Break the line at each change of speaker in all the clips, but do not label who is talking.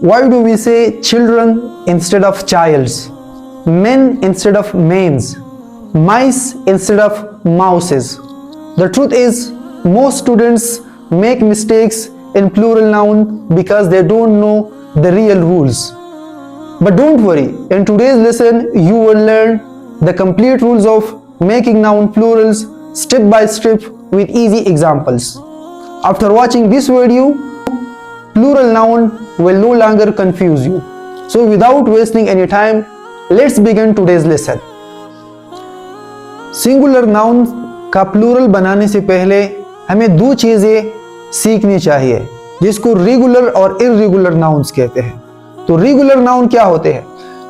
Why do we say children instead of childs, men instead of mains, mice instead of mouses? The truth is, most students make mistakes in plural noun because they don't know the real rules. But don't worry, in today's lesson you will learn the complete rules of making noun plurals step by step with easy examples. After watching this video, plural noun will no longer confuse you. So without wasting any time, let's begin today's lesson. Singular noun का plural बनाने से पहले हमें दो चीजें सीखनी चाहिए, जिसको रेगुलर और इर्रेगुलर नाउन्स कहते हैं। तो रेगुलर नाउन क्या होते हैं?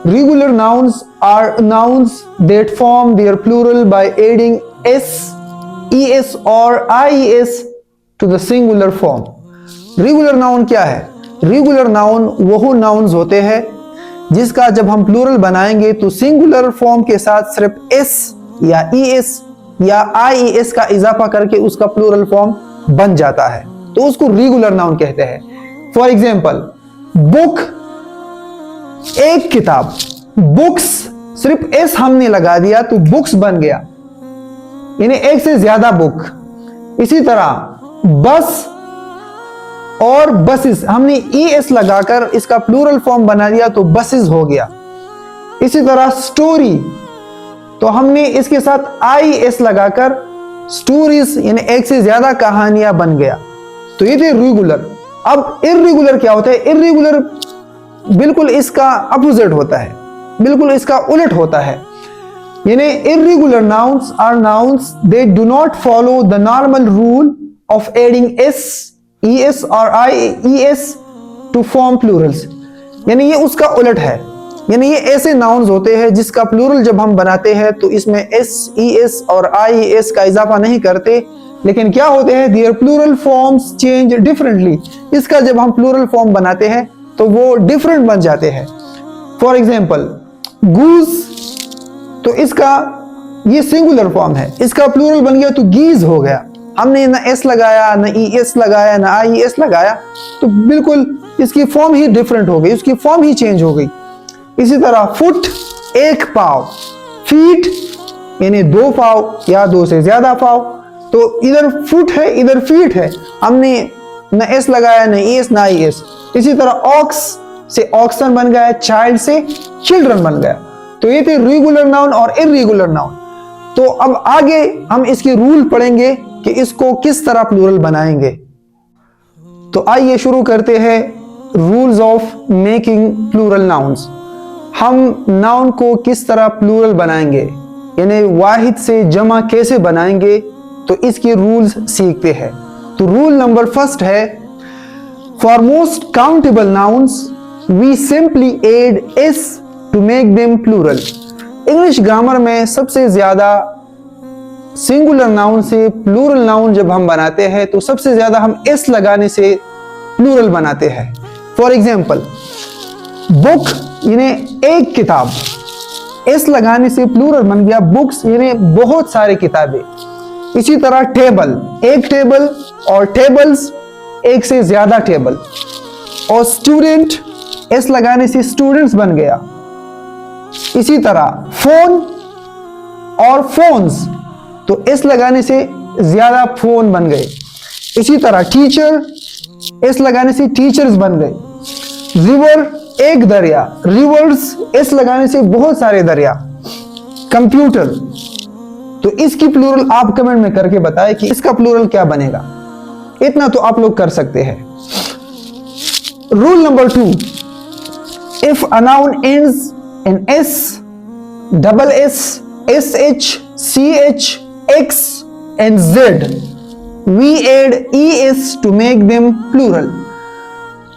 Regular nouns are nouns that form their plural by adding s, es और ies to the singular form. Regular noun क्या है? रेगुलर नाउन वो नाउन्स होते हैं जिसका जब हम प्लूरल बनाएंगे तो सिंगुलर फॉर्म के साथ सिर्फ s या es या ies का इजाफा करके उसका प्लूरल फॉर्म बन जाता है, तो उसको रेगुलर नाउन कहते हैं। फॉर एग्जाम्पल, बुक एक किताब, बुक्स सिर्फ s हमने लगा दिया तो बुक्स बन गया, यानी एक से ज्यादा बुक। इसी तरह बस और बसेस हमने es लगाकर इसका प्लूरल फॉर्म बना दिया तो बसेस हो गया। इसी तरह स्टोरी, तो हमने इसके साथ is लगाकर स्टोरीज यानी एक से ज्यादा कहानियां बन गया। तो ये थे रेगुलर। अब इर्रेगुलर क्या होता है? इर्रेगुलर बिल्कुल इसका अपोजिट होता है, बिल्कुल इसका उलट होता है। यानी irregular nouns are nouns they do not follow the normal rule of adding s, es और ies टू फॉर्म प्लूरल्स। यानी ये उसका उलट है, यानी ये ऐसे नाउन्स होते हैं जिसका प्लूरल जब हम बनाते हैं तो इसमें s, es और ies का इजाफा नहीं करते, लेकिन क्या होते हैं, their plural forms change differently. इसका जब हम प्लूरल फॉर्म बनाते हैं तो वो डिफरेंट बन जाते हैं। फॉर एग्जाम्पल, गूज, तो इसका ये सिंगुलर फॉर्म है, इसका प्लूरल बन गया तो गीज हो गया। हमने ना s लगाया, ना es लगाया, ना ies लगाया, तो बिल्कुल इसकी फॉर्म ही डिफरेंट हो गई, उसकी फॉर्म ही चेंज हो गई। इसी तरह फुट एक पाव, फीट यानी दो पाव या दो से ज्यादा पाव, तो इधर फुट है इधर फीट है, हमने न s लगाया न es ना is। इसी तरह ऑक्स से ऑक्सन बन गया, चाइल्ड से चिल्ड्रन बन गया। तो ये थे रेगुलर नाउन और इर्रेगुलर नाउन। तो अब आगे हम इसके रूल पढ़ेंगे कि इसको किस तरह प्लूरल बनाएंगे। तो आइए शुरू करते हैं rules of making plural nouns. हम नाउन को किस तरह प्लूरल बनाएंगे, यानी वाहिद से जमा कैसे बनाएंगे, तो इसके रूल्स सीखते हैं। तो रूल नंबर फर्स्ट है, for most countable nouns we simply add s to make them plural. English grammar में सबसे ज्यादा सिंगुलर नाउन से प्लूरल नाउन जब हम बनाते हैं तो सबसे ज्यादा हम s लगाने से प्लूरल बनाते हैं। फॉर एग्जाम्पल, बुक यानी एक किताब, s लगाने से प्लूरल बन गया बुक्स यानी बहुत सारी किताबें। इसी तरह टेबल, एक टेबल और टेबल्स एक से ज्यादा टेबल। और स्टूडेंट, s लगाने से स्टूडेंट्स बन गया। इसी तरह फोन और फोन्स, तो s लगाने से ज्यादा फोन बन गए। इसी तरह टीचर, s लगाने से टीचर्स बन गए। रिवर एक दरिया, रिवर्स s लगाने से बहुत सारे दरिया। कंप्यूटर, तो इसकी प्लूरल आप कमेंट में करके बताएं कि इसका प्लूरल क्या बनेगा। इतना तो आप लोग कर सकते हैं। Rule number 2, if a noun ends in s, double s, sh, ch, x and z, we add es to make them plural।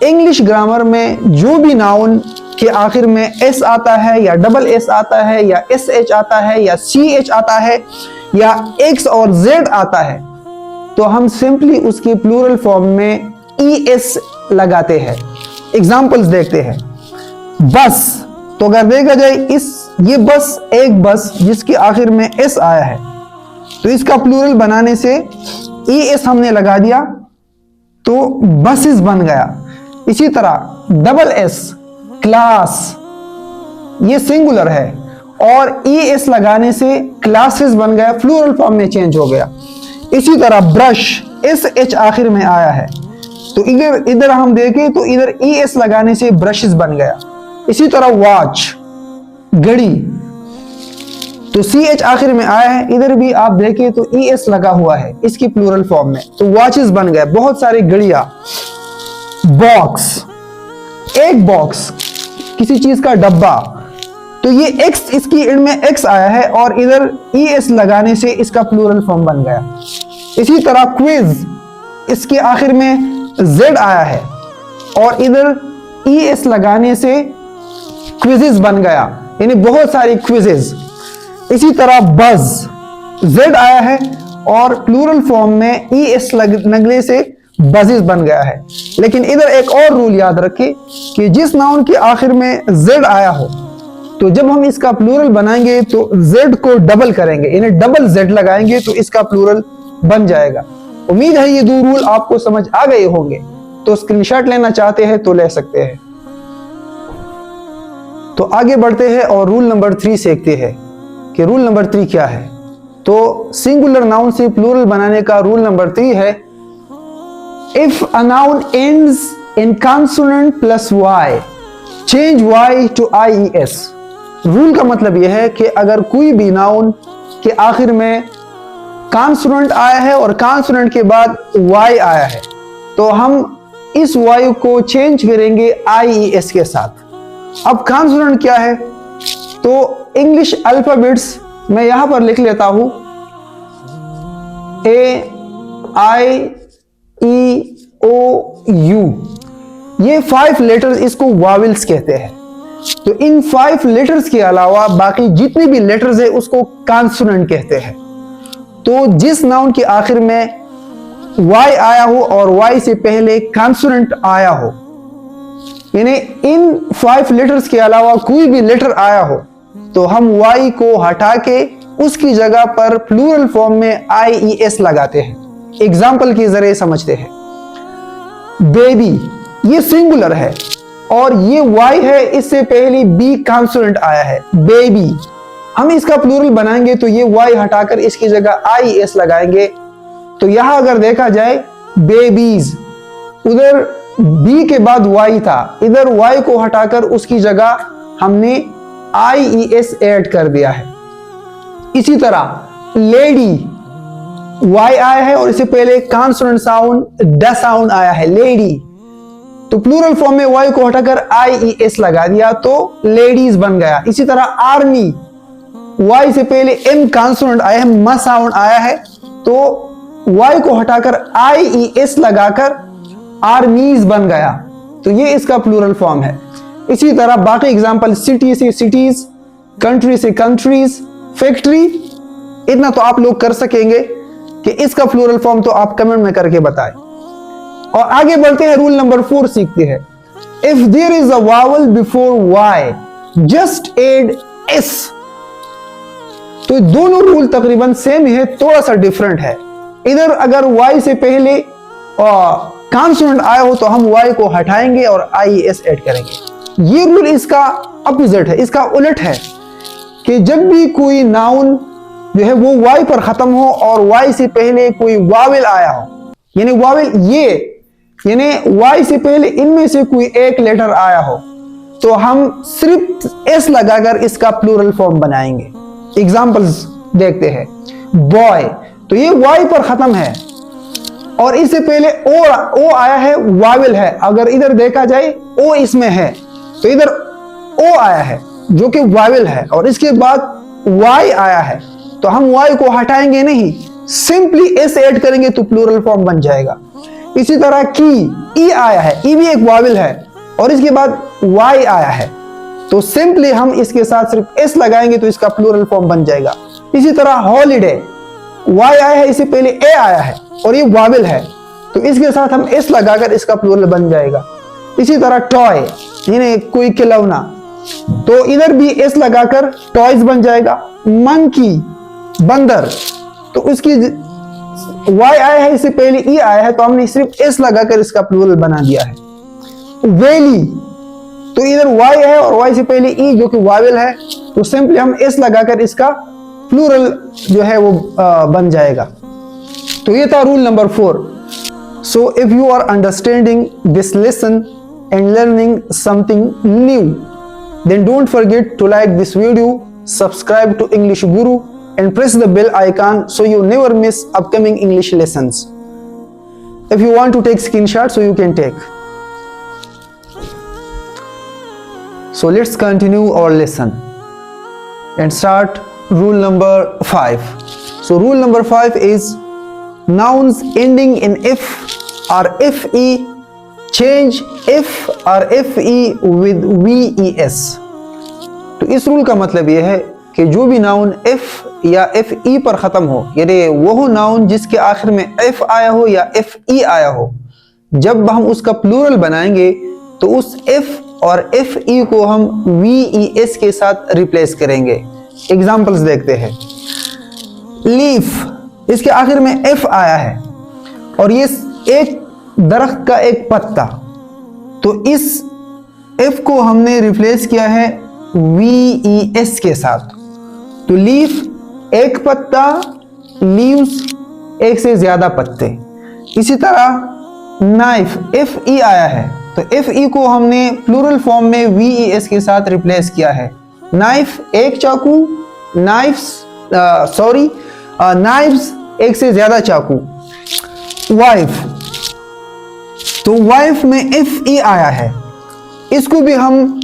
English grammar में जो भी नाउन के आखिर में s आता है या डबल s आता है या sh आता है या ch आता है या x और z आता है, तो हम सिंपली उसकी प्लूरल फॉर्म में es लगाते हैं। एग्जाम्पल्स देखते हैं। बस, तो अगर देखा जाए ये बस, एक बस जिसके आखिर में s आया है, तो इसका प्लूरल बनाने से es हमने लगा दिया तो बसेस बन गया। इसी तरह डबल एस, क्लास, ये सिंगुलर है और ई एस लगाने से क्लासेस बन गया, प्लूरल फॉर्म में चेंज हो गया। इसी तरह ब्रश, एस एच आखिर में आया है, तो इधर हम देखें तो इधर ई एस लगाने से ब्रशेस बन गया। इसी तरह वॉच, घड़ी, तो सी एच आखिर में आया है, इधर भी आप देखें तो ई एस लगा हुआ है इसकी प्लूरल फॉर्म में, तो वॉचेस बन गए, बहुत सारी घड़ियां। बॉक्स, एक बॉक्स, किसी चीज का डब्बा, तो ये एक्स, इसकी एंड में एक्स आया है और इधर ई एस लगाने से इसका प्लूरल फॉर्म बन गया। इसी तरह क्विज, इसके आखिर में जेड आया है और इधर ई एस लगाने से क्विजेस बन गया, यानी बहुत सारी क्विजेस। इसी तरह बज, जेड आया है और प्लूरल फॉर्म में ई एस लगने से बजेस बन गया है। लेकिन इधर एक और रूल याद रखें कि जिस नाउन के आखिर में जेड आया हो, तो जब हम इसका प्लूरल बनाएंगे तो जेड को डबल करेंगे, यानी डबल जेड लगाएंगे तो इसका प्लूरल बन जाएगा। उम्मीद है ये 2 रूल आपको समझ आ गए होंगे, तो स्क्रीनशॉट लेना चाहते हैं तो ले सकते हैं। तो आगे बढ़ते हैं और रूल नंबर 3 सीखते हैं कि रूल नंबर 3 क्या है। तो सिंगुलर नाउन से प्लूरल बनाने का रूल नंबर 3 है, if a noun ends in consonant plus y, change y to IES। Rule का मतलब यह है कि अगर कोई भी नाउन के आखिर में कॉन्सोनेंट आया है और कॉन्सोनेंट के बाद वाई आया है, तो हम इस वाई को चेंज करेंगे IES के साथ। अब कॉन्सोनेंट क्या है, तो इंग्लिश अल्फाबेट्स मैं यहां पर लिख लेता हूं, AIEOU, ये 5 लेटर्स, इसको वावेल्स कहते हैं। तो इन 5 लेटर्स के अलावा बाकी जितने भी लेटर्स है उसको कॉन्सोनेंट कहते हैं। तो जिस नाउन के आखिर में वाई आया हो और वाई से पहले कॉन्सोनेंट आया हो, यानी इन 5 लेटर्स के अलावा कोई भी लेटर आया हो, तो हम वाई को हटा के उसकी जगह पर प्लूरल फॉर्म में IES लगाते हैं। एग्जाम्पल के जरिए समझते हैं। बेबी, ये सिंगुलर है और ये वाई है, इससे पहले बी कॉन्सोनेंट आया है, बेबी। हम इसका प्लूरल बनाएंगे तो ये वाई हटाकर इसकी जगह IES लगाएंगे। तो यहां अगर देखा जाए बेबीज, उधर बी के बाद वाई था, इधर वाई को हटाकर उसकी जगह हमने IES ऐड कर दिया है। इसी तरह लेडी, वाई आया है और इससे पहले कॉन्सोनेंट साउंड ड साउंड आया है, लेडी, तो प्लूरल फॉर्म में वाई को हटाकर IES लगा दिया तो लेडीज बन गया। इसी तरह आर्मी, वाई से पहले एम कॉन्सोनेंट आया है, म साउंड आया है, तो वाई को हटाकर IES लगाकर आर्मीज बन गया, तो ये इसका प्लूरल फॉर्म है। इसी तरह बाकी एग्जांपल, सिटी से सिटीज, कंट्री से कंट्रीज, फैक्ट्री, इतना तो आप लोग कर सकेंगे कि इसका प्लूरल फॉर्म तो आप कमेंट में करके बताएं। और आगे बढ़ते हैं, रूल नंबर 4 सीखते हैं। If there is a vowel before y, just add s. तो दोनों रूल तकरीबन सेम ही है, थोड़ा सा डिफरेंट है। इधर अगर वाई से पहले कॉन्सोनेंट आया हो तो हम वाई को हटाएंगे और IES ऐड करेंगे। ये रूल इसका अपोजिट है, इसका उलट है कि जब भी कोई नाउन जो है वो वाई पर खत्म हो और वाई से पहले कोई वावेल आया हो, यानी वावेल ये, यानी वाई से पहले इनमें से कोई एक लेटर आया हो, तो हम सिर्फ एस लगाकर इसका प्लूरल फॉर्म बनाएंगे। एग्जांपल्स देखते हैं। बॉय, तो ये वाई पर खत्म है और इससे पहले ओ आया है, वावेल है। अगर इधर देखा जाए ओ इसमें है, तो इधर ओ आया है जो कि वावेल है और इसके बाद वाई आया है, तो हम वाई को हटाएंगे नहीं, सिंपली एस ऐड करेंगे तो प्लूरल फॉर्म बन जाएगा। इसी तरह की, ई आया है, ई भी एक वावेल है और इसके बाद वाई आया है, तो सिंपली हम इसके साथ सिर्फ एस लगाएंगे तो इसका प्लूरल फॉर्म बन जाएगा। इसी तरह हॉलीडे, वाई आया है, इससे पहले ए आया है और ये वावेल है, तो इसके साथ हम एस लगाकर इसका प्लूरल बन जाएगा। इसी तरह टॉय, यानी कोई खिलौना, तो इधर भी एस लगाकर टॉयज बन जाएगा। मंकी, बंदर, तो उसकी वाई आया है, इससे पहले ई आया है, तो हमने सिर्फ एस लगाकर इसका प्लूरल बना दिया है। वैली, तो इधर वाई है और वाई से पहले ई जो कि वावेल है, तो सिंपली हम एस लगाकर इसका प्लूरल जो है वो बन जाएगा। तो ये था rule number 4। So if you are understanding this lesson and learning something new, then don't forget to like this video, subscribe to English Guru and press the bell icon so you never miss upcoming English lessons. If you want to take screenshot, so you can take. So let's continue our lesson and start rule number 5. So rule number 5 is nouns ending in F or FE change F or FE with VES। तो इस rule का मतलब यह है कि जो भी noun F या FE पर ख़त्म हो, यानी वो नाउन जिसके आखिर में F आया हो या FE आया हो, जब हम उसका प्लूरल बनाएंगे तो उस F और FE को हम VES के साथ रिप्लेस करेंगे। एग्जाम्पल्स देखते हैं। लीफ, इसके आखिर में F आया है और ये एक दरख्त का एक पत्ता, तो इस F को हमने रिप्लेस किया है VES के साथ। तो लीफ एक पत्ता, लीव्स एक से ज्यादा पत्ते। इसी तरह नाइफ FE आया है, तो FE को हमने प्लूरल फॉर्म में VES के साथ रिप्लेस किया है। नाइफ एक चाकू, नाइफ्स एक से ज्यादा चाकू। वाइफ, तो वाइफ में FE आया है, इसको भी हम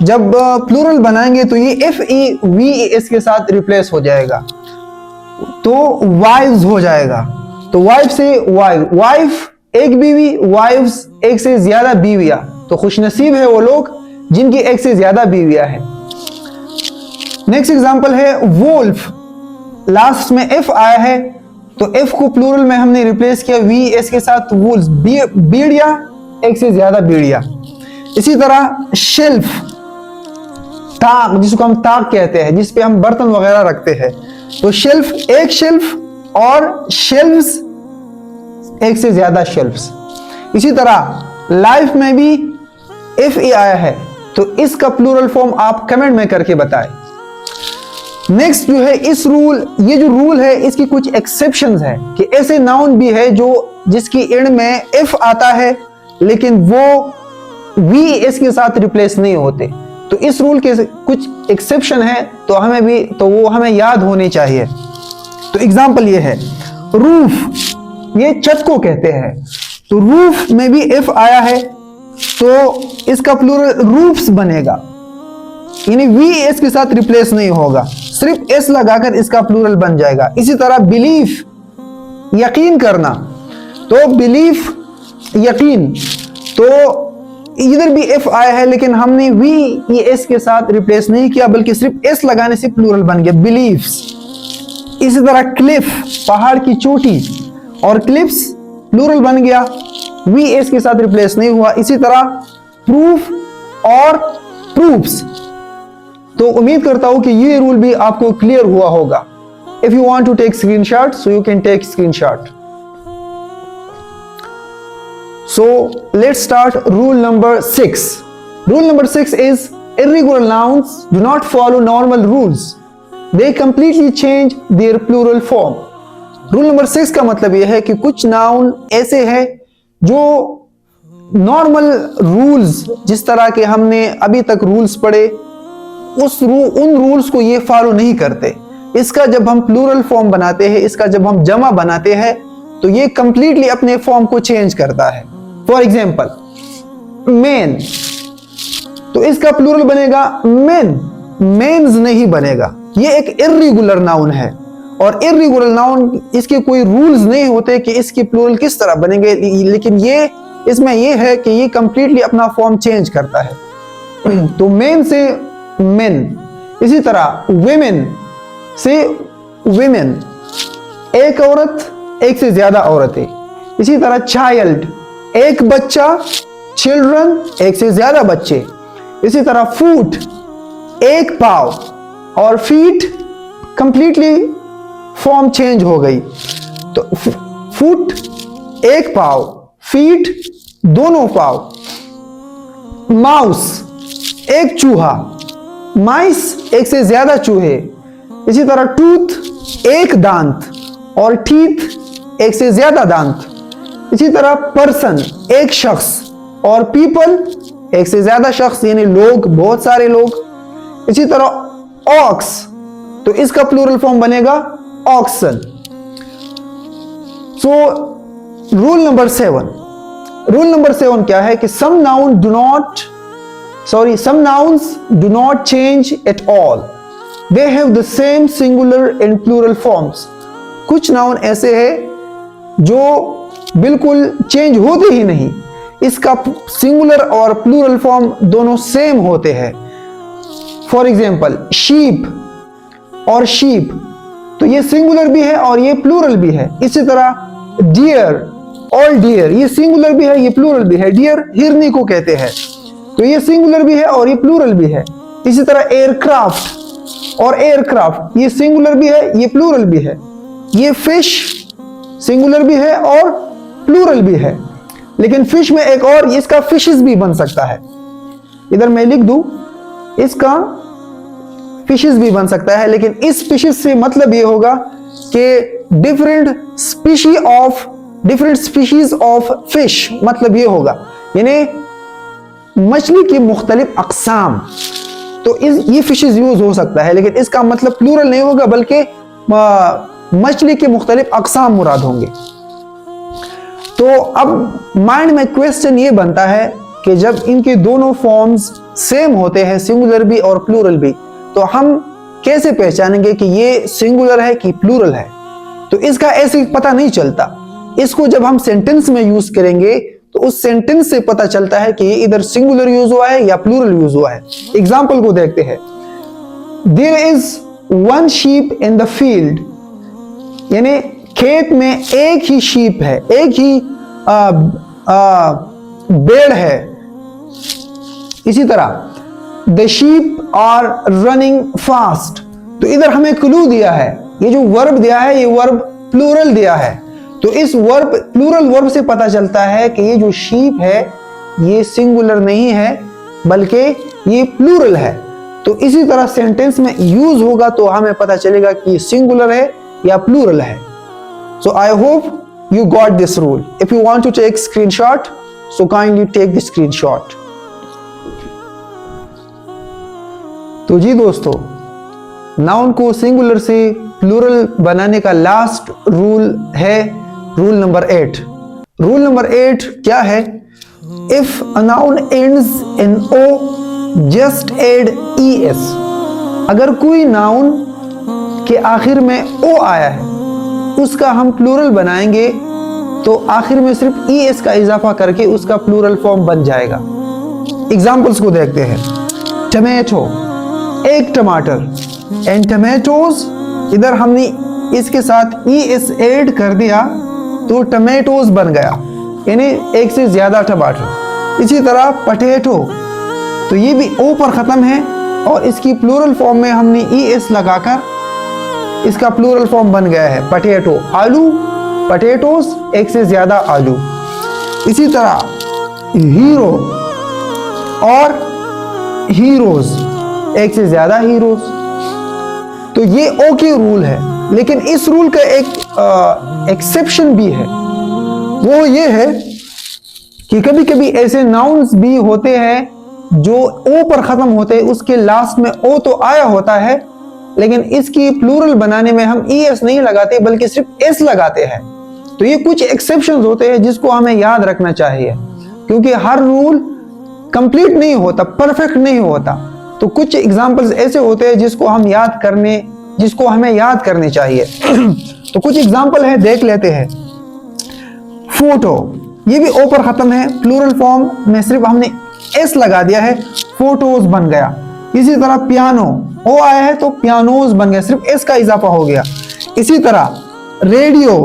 जब प्लूरल बनाएंगे तो ये FE VES के साथ रिप्लेस हो जाएगा, तो वाइव्स हो जाएगा। तो वाइफ से वाइफ एक बीवी, वाइव्स एक से ज्यादा बीवियां, तो खुशनसीब है वो लोग जिनकी एक से ज्यादा बीवियां हैं। नेक्स्ट एग्जांपल है वोल्फ, लास्ट में F आया है, तो F को प्लूरल में हमने रिप्लेस किया VES के साथ वुल्स, बीड़िया एक से ज्यादा बीड़िया। इसी तरह शेल्फ, ताक जिसको हम ताक कहते हैं, जिस पे हम बर्तन वगैरह रखते हैं, तो शेल्फ एक शेल्फ और शेल्फ्स एक से ज्यादा शेल्फ्स। इसी तरह लाइफ में भी FE आया है, तो इसका प्लूरल फॉर्म आप कमेंट में करके बताएं। नेक्स्ट जो है इस रूल, ये जो रूल है इसकी कुछ एक्सेप्शंस है कि ऐसे नाउन भी है जो जिसकी एंड में F आता है लेकिन वो VES के साथ रिप्लेस नहीं होते। तो इस रूल के कुछ एक्सेप्शन है, तो वो हमें याद होनी चाहिए। तो एग्जांपल ये है रूफ, ये छत को कहते हैं, तो रूफ में भी F आया है, तो इसका प्लूरल रूफ्स बनेगा, यानी VES के साथ रिप्लेस नहीं होगा, सिर्फ S लगाकर इसका प्लूरल बन जाएगा। इसी तरह बिलीफ, यकीन करना, तो बिलीफ यकीन, तो इधर भी F आया है लेकिन हमने VES के साथ रिप्लेस नहीं किया बल्कि सिर्फ S लगाने से प्लूरल बन गया बिलीफ्स। इसी तरह क्लिफ, पहाड़ की चोटी, और क्लिफ्स प्लूरल बन गया, VES के साथ रिप्लेस नहीं हुआ। इसी तरह प्रूफ और प्रूफ्स। तो उम्मीद करता हूं कि ये रूल भी आपको क्लियर हुआ होगा। If you want to take screenshot, so you can take screenshot. So let's start rule number 6. Rule number 6 is irregular nouns do not follow normal rules. They completely change their plural form. Rule number 6 का मतलब यह है कि कुछ noun ऐसे हैं जो normal rules, जिस तरह के हमने अभी तक रूल्स पढ़े, उन रूल्स को ये फॉलो नहीं करते। इसका जब हम प्लूरल फॉर्म बनाते हैं, इसका जब हम जमा बनाते हैं, तो ये कंप्लीटली अपने फॉर्म को चेंज करता है। फॉर एग्जाम्पल मेन, तो इसका प्लूरल बनेगा मेन, मेन्स नहीं बनेगा। ये एक इर्रेगुलर नाउन है, और इर्रेगुलर नाउन इसके कोई रूल्स नहीं होते कि इसके प्लूरल किस तरह बनेंगे, लेकिन ये इसमें ये है कि ये कंप्लीटली अपना फॉर्म चेंज करता है। तो मेन से मेन, इसी तरह वेमेन से वेमेन, एक औरत एक से ज्यादा औरतें। इसी तरह चाइल्ड, एक बच्चा, चिल्ड्रन एक से ज्यादा बच्चे। इसी तरह फुट, एक पाव, और फीट कंप्लीटली फॉर्म चेंज हो गई। तो फुट एक पाव, फीट दोनों पाव। माउस एक चूहा, माइस एक से ज्यादा चूहे। इसी तरह टूथ एक दांत और टीथ एक से ज्यादा दांत। इसी तरह पर्सन एक शख्स और पीपल एक से ज्यादा शख्स, यानी लोग, बहुत सारे लोग। इसी तरह ऑक्स, तो इसका प्लूरल फॉर्म बनेगा ऑक्सन। सो रूल नंबर 7 क्या है कि some nouns do not change at all. They have the same singular and plural forms. कुछ नाउन ऐसे हैं जो बिल्कुल चेंज होते ही नहीं, इसका सिंगुलर और प्लूरल फॉर्म दोनों सेम होते हैं। फॉर एग्जाम्पल शीप और शीप, तो ये सिंगुलर भी है और ये प्लूरल भी है। इसी तरह डियर और डियर, ये सिंगुलर भी है, ये प्लूरल भी है। डियर हिरनी को कहते हैं, तो ये सिंगुलर भी है और ये प्लूरल भी है। इसी तरह एयरक्राफ्ट और एयरक्राफ्ट, ये सिंगुलर भी है, ये प्लूरल भी है। ये फिश सिंगुलर भी है और प्लूरल भी है। लेकिन फिश में एक और, इसका फिशेस भी बन सकता है। इधर मैं लिख दूं, इसका फिशेस भी बन सकता है, लेकिन इस फिशेस से मतलब ये होगा कि डिफरेंट स्पीशीज ऑफ फिश, मतलब ये होगा यानी मछली की मुख्तलिफ अक़साम। तो ये फिशेस यूज हो सकता है, लेकिन इसका मतलब प्लूरल नहीं होगा, बल्कि मछली के मुख्तलिफ अक़साम मुराद होंगे। तो अब माइंड में क्वेश्चन ये बनता है कि जब इनके दोनों फॉर्म्स सेम होते हैं, सिंगुलर भी और प्लूरल भी, तो हम कैसे पहचानेंगे कि ये सिंगुलर है कि प्लूरल है? तो इसका ऐसे पता नहीं चलता। इसको जब हम सेंटेंस में यूज करेंगे तो उस सेंटेंस से पता चलता है कि इधर सिंगुलर यूज हुआ है या प्लूरल यूज हुआ है। एग्जाम्पल को देखते हैं। There is one sheep in the field, यानी खेत में एक ही शीप है, एक ही भेड़ है। इसी तरह the sheep are running fast, तो इधर हमें क्लू दिया है, ये जो वर्ब दिया है ये वर्ब प्लूरल दिया है। तो इस वर्ब, प्लूरल वर्ब से पता चलता है कि ये जो शीप है ये सिंगुलर नहीं है बल्कि ये प्लूरल है। तो इसी तरह सेंटेंस में यूज होगा तो हमें पता चलेगा कि सिंगुलर है या प्लूरल है। So I hope you got this rule. If you want to take screenshot, so kindly take the screenshot. तो जी दोस्तों, नाउन को सिंगुलर से प्लूरल बनाने का लास्ट रूल है रूल नंबर 8। रूल नंबर 8 क्या है? If a noun ends in O, just add es. अगर कोई नाउन के आखिर में ओ आया है, उसका हम प्लूरल बनाएंगे तो आखिर में सिर्फ es का इजाफा करके उसका प्लूरल फॉर्म बन जाएगा। एग्जाम्पल्स को देखते हैं। टमेटो एक टमाटर, एंड टमेटोज, इधर हमने इसके साथ es ऐड कर दिया तो टमेटोज बन गया, यानी एक से ज्यादा टमाटर। इसी तरह पटेटो, तो ये भी ओ पर खत्म है और इसकी प्लूरल फॉर्म में हमने es लगाकर इसका प्लूरल फॉर्म बन गया है पटेटो। आलू, पटेटोज, एक से ज्यादा आलू। इसी तरह हीरो और हीरोज, एक से ज्यादा हीरोज। तो ये ओ के रूल है, लेकिन इस रूल का एक एक्सेप्शन भी है। वो ये है कि कभी कभी ऐसे नाउन्स भी होते हैं जो ओ पर खत्म होते हैं, उसके लास्ट में ओ तो आया होता है, लेकिन इसकी प्लूरल बनाने में हम es नहीं लगाते बल्कि सिर्फ s लगाते हैं। तो ये कुछ एक्सेप्शंस होते हैं जिसको हमें याद रखना चाहिए, क्योंकि हर रूल कंप्लीट नहीं होता, परफेक्ट नहीं होता। तो कुछ एग्जांपल्स ऐसे होते हैं जिसको हमें याद करने चाहिए। तो कुछ एग्जांपल है, देख लेते हैं। फोटो, ये भी ओ पर खत्म है, प्लूरल फॉर्म में सिर्फ हमने s लगा दिया है, फोटोज बन गया। इसी तरह पियानो, ओ आया है तो पियानोज बन गया, सिर्फ s का इजाफा हो गया। इसी तरह रेडियो,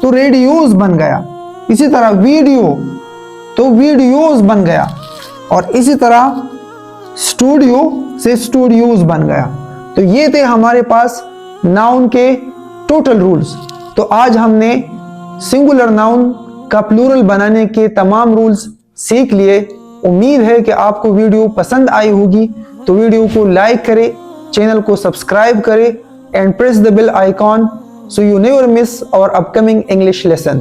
तो रेडियोज बन गया। इसी तरह वीडियो, तो वीडियोज बन गया। और इसी तरह स्टूडियो से स्टूडियोज बन गया। तो ये थे हमारे पास नाउन के टोटल रूल्स। तो आज हमने सिंगुलर नाउन का प्लूरल बनाने के तमाम रूल्स सीख लिए। उम्मीद है कि आपको वीडियो पसंद आई होगी, तो वीडियो को लाइक करें, चैनल को सब्सक्राइब करें and press the bell icon so you never miss our upcoming English lesson.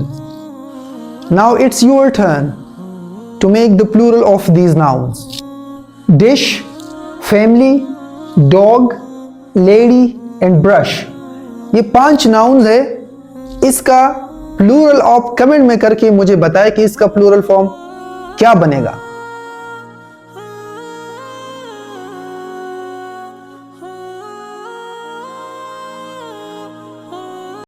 Now it's your turn to make the plural of these nouns. Dish, family, dog, lady and brush. ये 5 nouns है। इसका plural आप comment में करके मुझे बताएं कि इसका प्लूरल फॉर्म क्या बनेगा।